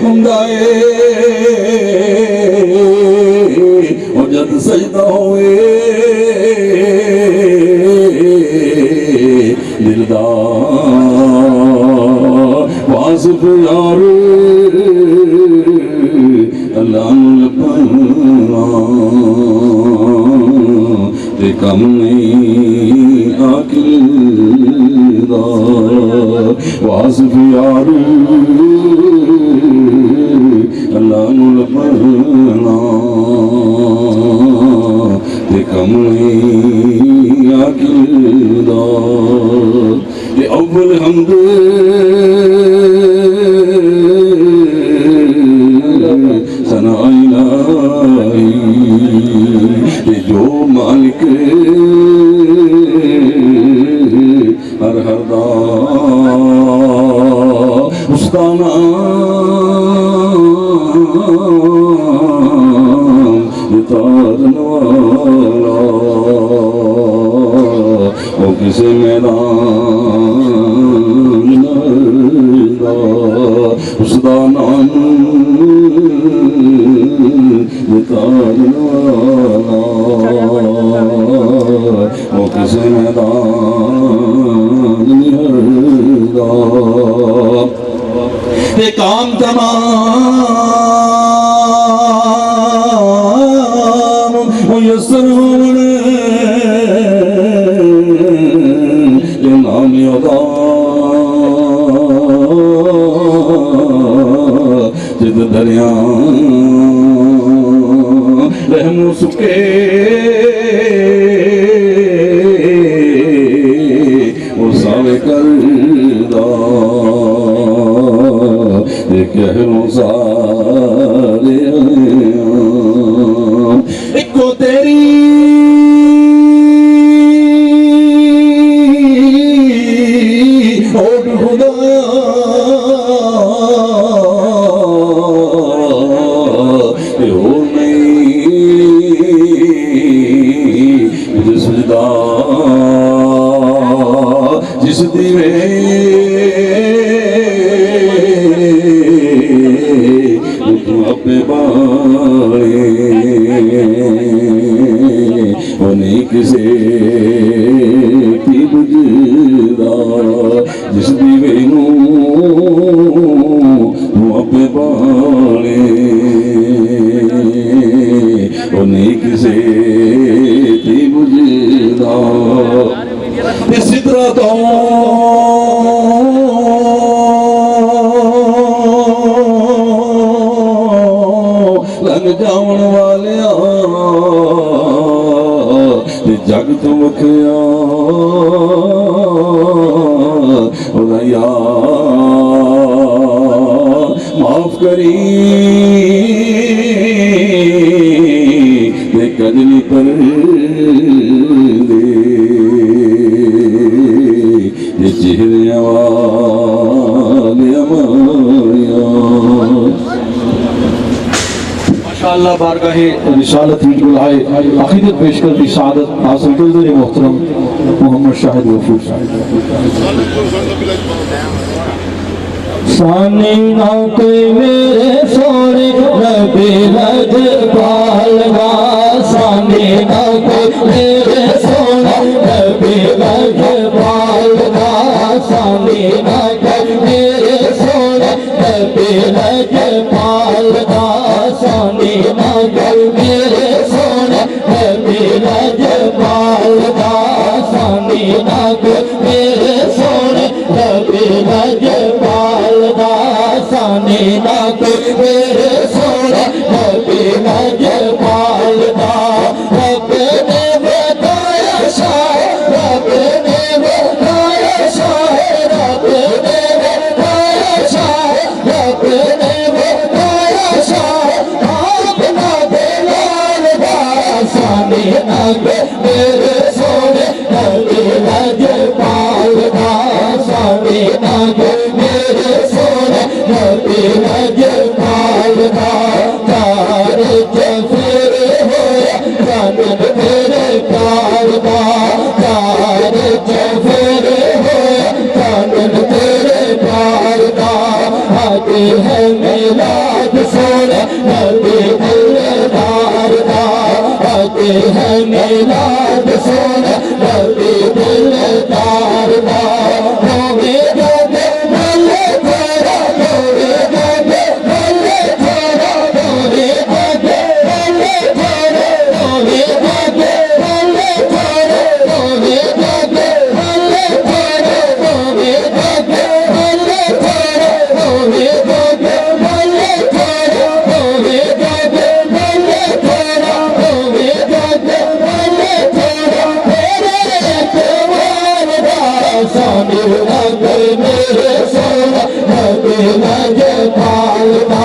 हुंदा है और जद सजदा होए दिलदा वासिफ यार अल्लाह नू लपना ते कम नहीं आकिल वासिफ यार अल्लाह नू लपना ते कम नहीं आकिल ये अव्वल हमद सना इलाही ये जो मालिक हर हर दा उसका नाम उतारन वाला वो किसे मैदान उसका नाम उतारन वाला वो किसे मैदान ते काम तमाम मुयस्सर होने ये नाम अदा जिद दरिया रहमो सुके वो सावे करदा कहरों सारे इको तेरी ओट खुदाया और नहीं मुझे सजदा जिस दीवे अपने बाले वो नहीं किसे की बुझदा जिस दीवे नू अपने बाले वो नहीं किसे की बुझदा इस तरह तो लंघ जावन वाले जग तो मुखिया माफ करी कजली पर दे चेहरे वाले माशाअल्लाह बारगाहे रिसालत हिजबुल आए अकीदत पेश कर दी सादत हासिल कर मोहतरम मोहम्मद शाहिद गफूर साहब सानी ना कोई मेरे सोने नबी लजपाल गा सानी ना कोई मेरे सोने नबी लजपाल गा सानी ना कोई मेरे सोने नबी लजपाल गा सानी ना कोई मेरे सोने नबी लजपाल गा सानी ना कोई मेरे सोने नबी लजपाल सानी ना कोई मेरे सोने नबी लजपाल रब ने बताया शाह रब ने बताया शाह रब ने बताया शाह रब ने बताया शाह आप ना बेलाल सानी ना कोई मेरे सोने नबी लजपाल सानी ना कोई मेरे सोने नबी लजपाल तारे जफर नाद सोने नबी दिलदार दा आते हैं मिलाद सोने नबी दिलदार दा रोवे रोवे भले तेरा रोवे रोवे भले तेरा रोवे रोवे भले तेरा रोवे रोवे भले तेरा रोवे रोवे भले तेरा रोवे रोवे भले तेरा रोवे रोवे भले तेरा रोवे रोवे भले तेरा रोवे रोवे भले तेरा मेरे प्यार दा सामी नगर मेरे सोना नबी नजपाल दा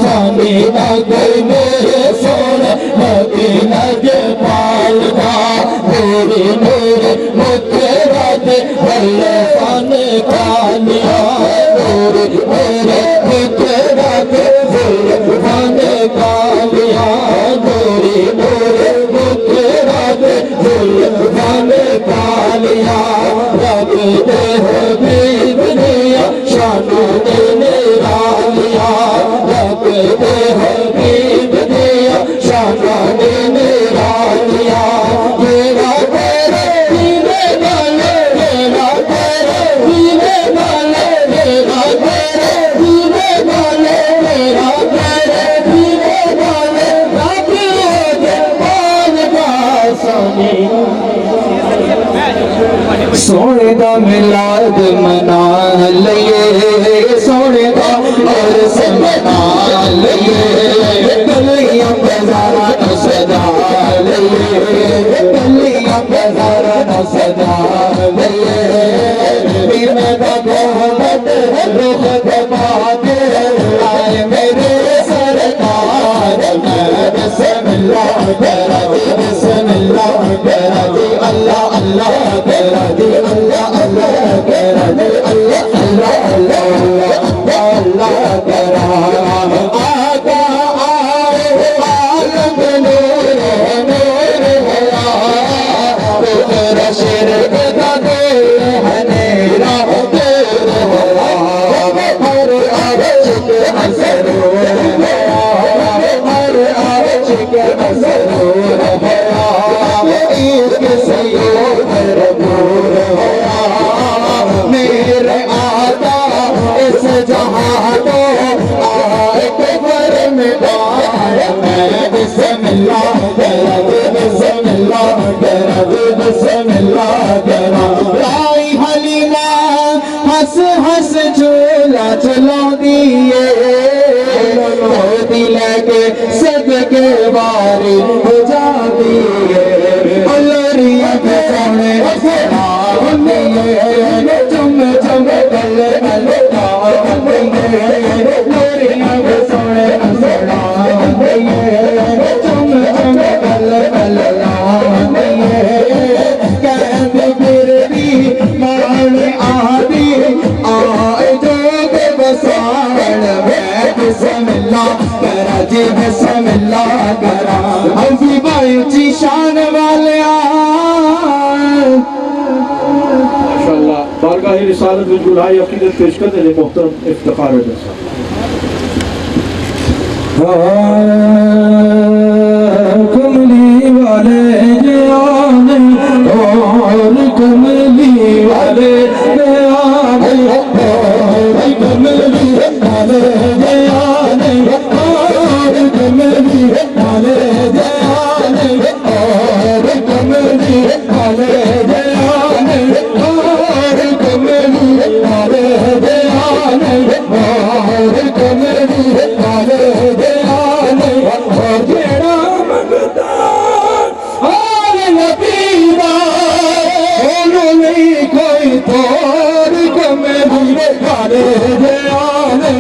सामी नगर मेरे सोना नबी नजपाल दा मेरे मेरे मुखरा दे भले फन कालिया मेरे मेरे मुखरा दे भले फन कालिया मेरे मेरे मुखरा दे भले फन कालिया रब दे हबीब दिया शानों ने निरालिया रब दे हबीब दिया शानों ने निरालिया तेरा तेरे दीने वाले तेरा तेरे दीने वाले तेरा तेरे दीने वाले तेरा तेरे दीने वाले रब दे पाल का सोने सोने दा मिलाद मना लइए सोने दा उर्स मना लइए गलियां बाजारां नु सजा लइए गलियां बाजारां नु सजा लइए बिना दा मोहब्बत रुख दबाते आए मेरे सरकार मैं बिस्मिल्लाह तेरा बिस्मिल्लाह तेरा अल्लाह अल्लाह तेरा अल्लाह अल्लाह तेरा अल्लाह अल्लाह अल्लाह अल्लाह तेरा आका आए आलम नूर नूर तेरा शिरक दा दिल है नेरा तेरा हर आशिक मसरूर है हर आशिक मसरूर है इश्क से भरपूर होया मेरे आका इस जहां को आए कब्र में डाल मैं बिस्मिल्लाह तेरा बिस्मिल्लाह तेरा बिस्मिल्लाह तेरा लाई हलीमा हंस हंस झूला चला दिए दिल के सदके बारी हो जाती है अल्लाह के सोने चुम चुम गल अलता लोरिया के सोने चुम चुम गल अलता कहते फिर भी मान आदि आए जोग बसाण मैं बिस्मिल्लाह करा जी बिस्मिल्लाह करा हम भी भाई ची शान वाले माशाअल्लाह बारगाह रिसालत में जुलाई अकीदत पेश करने ले मोहतरम इफ्तिखार रजा साहब कमली वाले जाने और कमली वाले जाने और कमली वाले जाने और कमली वाले जाने और कमली वाले जाने और कमली वाले जाने और कमली वाले जाने और जेड़ा मंगता और नबीदा नहीं कोई तोर कमली वाले जाने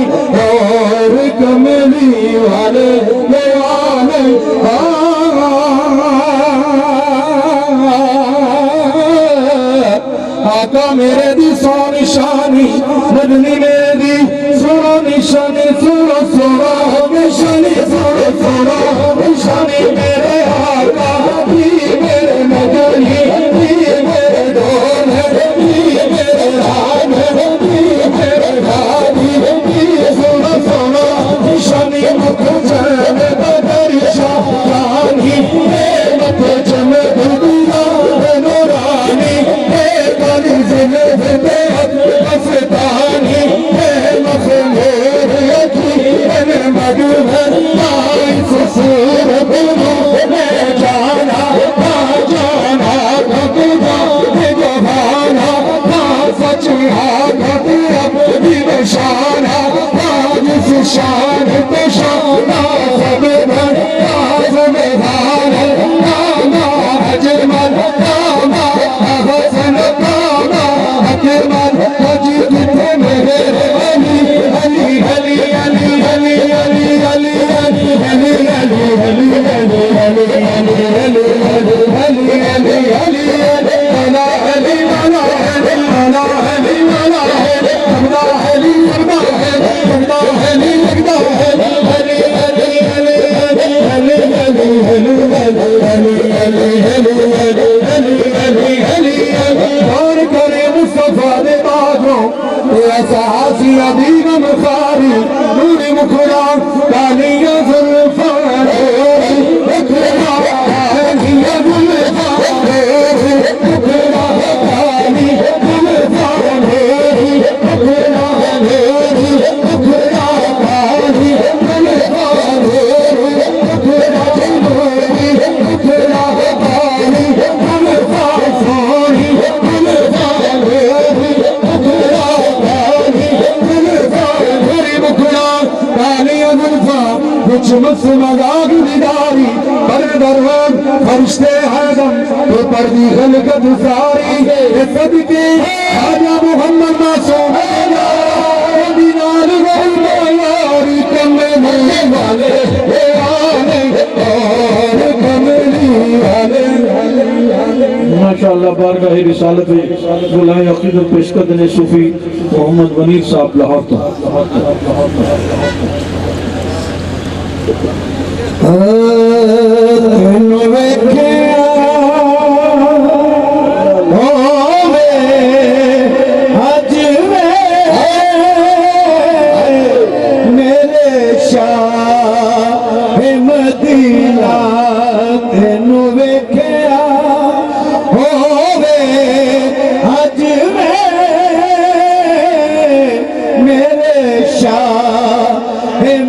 और कमली वाले जाने आका मेरे दी सो निशानी बदली मेरी सुनो निशानी सुनो सुनो निशानी सुनो सुनो निशानी मेरे आका भी मेरे नगरी भी मेरे डोल भी मेरे रान भी मेरे रानी भी सुनो सुनो निशानी शान तो शाना सब बढ़िया सुबहान नामा अजमल नामा हसन नामा अकमल मजीद थे मेरे अली अली अली अली अली अली अली अली अली अली अली अली अली अली अली अली अला अली वाला अला अली वाला अला अली लगदा है लगदा अली लगदा है अली अली अली अली अली अली अली अली अली और करे मुस्तफा दे बागों ऐसा हासिया दीन मुखारी नूरी मुखड़ा कालिया जुल्फान मुखड़ा कालिया जुल्फान मुखड़ा काली जुल्फान मुखड़ा मुखड़ा काली जुल्फान मुखड़ा जुल्फान मुखड़ा काली जुल्फान सोनी जुल्फान मुखड़ा काली जुल्फान मेरी मुखड़ा काली जुल्फान कुछ मुझसे मजाक निदारी पर दरवान फरिश्ते आदम तो पर्दी खलकत सारी ये सदके आजा मोहम्मद मासूम दीनार यारी कमली वाले आने और कमली वाले माशाअल्लाह बारगाह रिसालत गुलाए अकीदत पेश करने सूफी मोहम्मद वनीर साहब लाहौर तो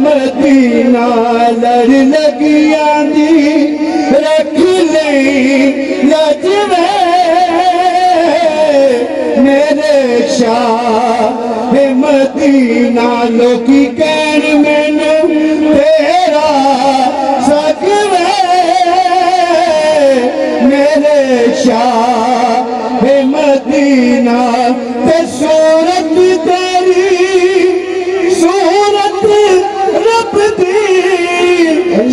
मदीना लड़ लगी आंदी रख ले लजवे मेरे शाह मदीना लोकी कहन मैनू तेरा सकवे मेरे शाह मदीना ते सूरत तेरी सूरत रब दी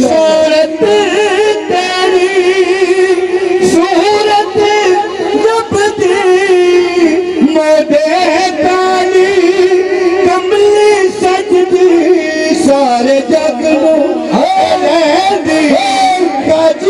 सूरत तेरी सूरत रब दी मोदे काली कमली सजदी सारे जग नू लैंदी गज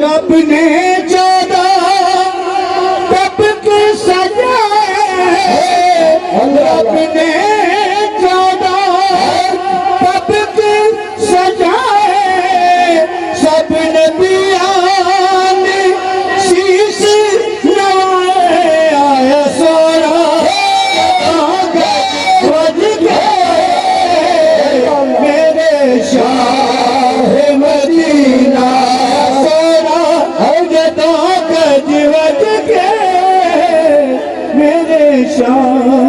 रब ने चाहा तब के सजाए रब ने चाहा तब के सजाए सब नबियां ने शीश नवाए आया सोना वज गए मेरे शाह मदीना मेरे शाह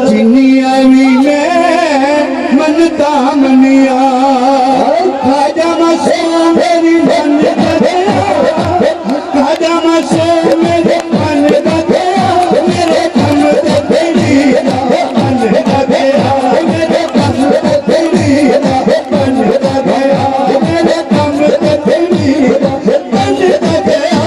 जिन्निया भी मैं मनता मनिया खाजा मसे मेरी मन खाजा मसे मेरे मन मेरे कम तेरी मन गया मेरे कम तेरी मन गया मेरे कम तेरी मन गया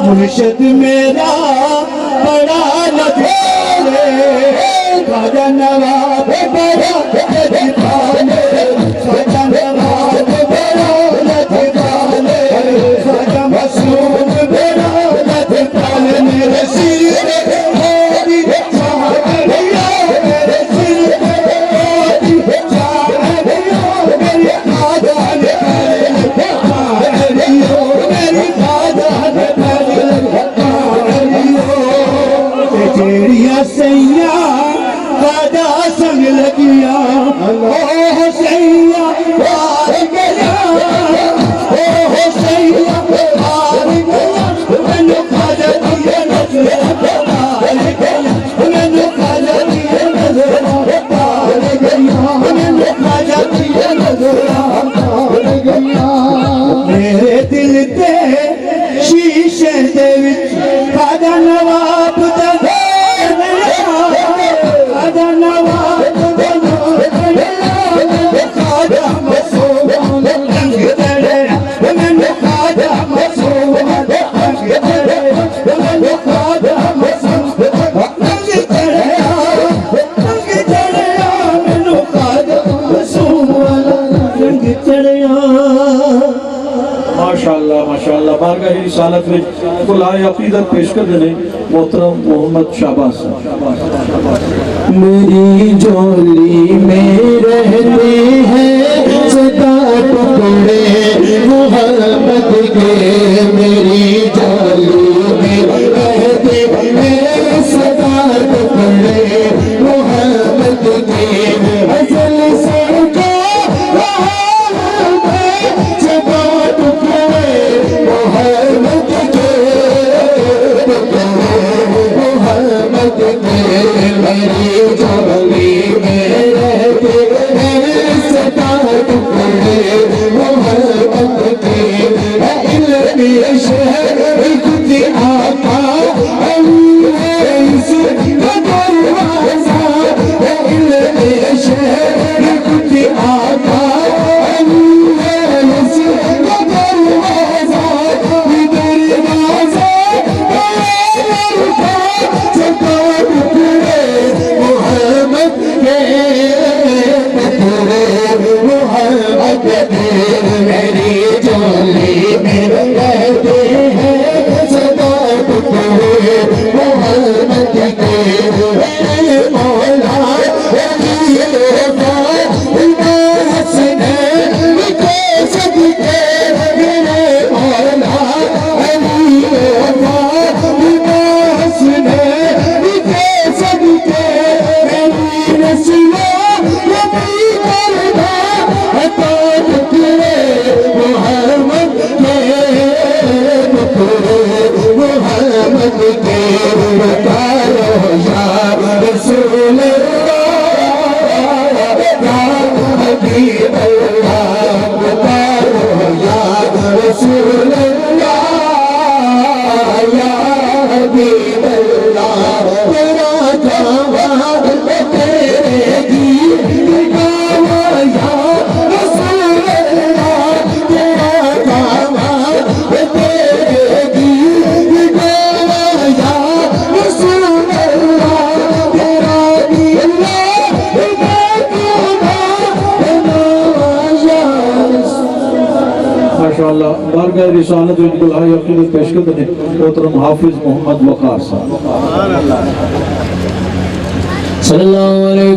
मुर्शिद मेरा बड़ा नवाब खाजा नवाब बड़ा लजपाल खाजा नवाब बड़ा लजपाल ते शीशे दे विच खाजा नवाब दा खाजा नवाब दा खाजा मसूम रंग तेरे मैनू खाजा मसूम रंग तेरे मैनू खाजा मसूम रंग तेरे मैनू खाजा मसूम रंग तेरे माशाअल्लाह माशाअल्लाह बारगाह रिसालत में कुलाए अकीदत पेश कर देने मोहतरम मोहम्मद शाहबाज मेरी झोली में रहते हैं सदा टुकड़े मोहब्बत के मेरी झोली में रहते हैं सदा टुकड़े मोहब्बत के असल से मेरी झोली में रहते हैं सदा टुकड़े मोहब्बत के इल्म शहर खुद आता इस दरवाजा इल्म शहर खुद आता इस दरवाजा मेरी झोली में रहते हैं सदा टुकड़े मोहब्बत के मेरे मौला हसनैन के सदके मेरे मौला हसनैन के सदके मेरी रसूल मोहम्मद के बताओ या रसूल हबीब अल्लाह बताओ या रसूल या हबीब अल्लाह तेरा गावा तेरे गीत गावा या रसूल तेरा गावा तेरे गीत गावा या रसूल तेरा माशाअल्लाह बारगाह रिसालत में कुलाए अकीदत पेश कर देने मोहतरम हाफिज मोहम्मद वकार साहब सल्लल्लाहु अलैहि